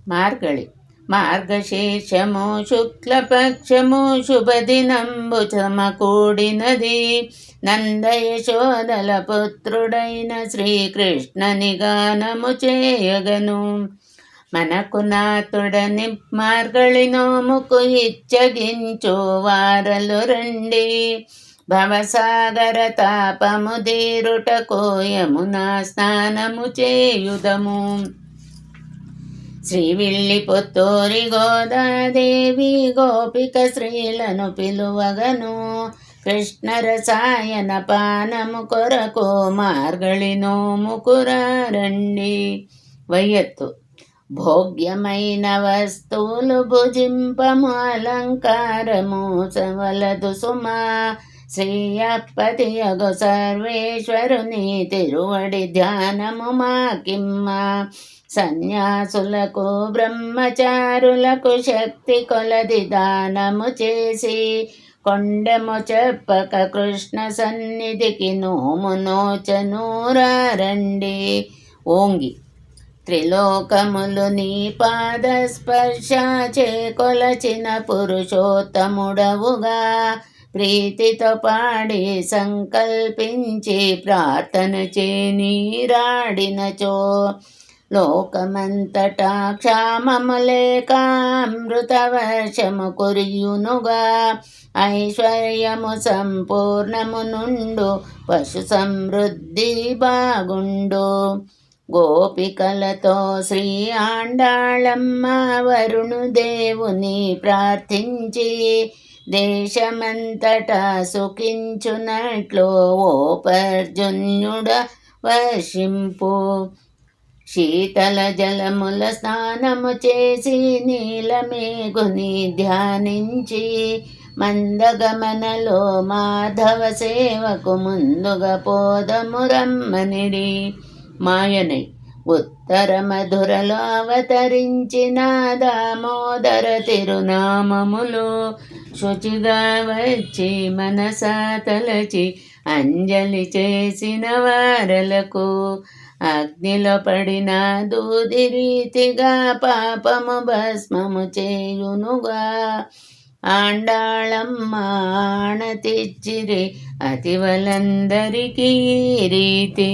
మార్గళి మార్గశీర్షము శుక్లపక్షము శుభదినంబు సమకూడినది. నందయశోదల పుత్రుడైన శ్రీకృష్ణని గానము చేయగను. మనకు నాతుడని మార్గళి నోముకు ఇచ్చగించు వారలు రండి. భవసాగర తాపము దీరుటకు యమునా స్నానము చేయుదము. శ్రీవిల్లి పొత్తూరి గోదాదేవి గోపిక స్త్రీలను పిలువగను. కృష్ణరసాయన పానము కొరకు మార్గళి నోముకురండి. వయ్యత్తు భోగ్యమైన వస్తువులు భుజింపము అలంకారము సవలదు సుమా. శ్రీయప్పతియగు సర్వేశ్వరుని తిరువడి ధ్యానము మాకిమ్మ. సన్యాసులకు బ్రహ్మచారులకు శక్తి కొలది దానము చేసి కొండెము చెప్పక కృష్ణ సన్నిధికి నోము నోచనూరండి. ఓంగి త్రిలోకములు నీ పాద స్పర్శ చేకొలచిన పురుషోత్తముడవుగా. ప్రీతితో పాడి సంకల్పించి ప్రార్థన చేనీరాడినచో లోకమంతటా క్షామము లేక అమృత వర్షము కురియునుగా. ఐశ్వర్యము సంపూర్ణము నుండు పశు సమృద్ధి బాగుండు. గోపికలతో శ్రీ ఆండాళమ్మ వరుణుదేవుని ప్రార్థించి దేశమంతటా సుఖించునట్లు ఓ పర్జన్యుడ వర్షింపు. శీతల జలముల స్నానము చేసి నీలమేఘుని ధ్యానించి మందగమనలో మాధవ సేవకు ముందుగా పోదము రమ్మనిడి. మాయనై ఉత్తర మధురలో అవతరించిన దామోదర తిరునామములు శుచిగా వచ్చి మనసా తలచి అంజలి చేసిన వారలకు అగ్నిలో పడిన దూది రీతిగా పాపము భస్మము చేయునుగా. ఆండాళమ్మ ఆణతిచ్చిరి అతివలందరికీ రీతి.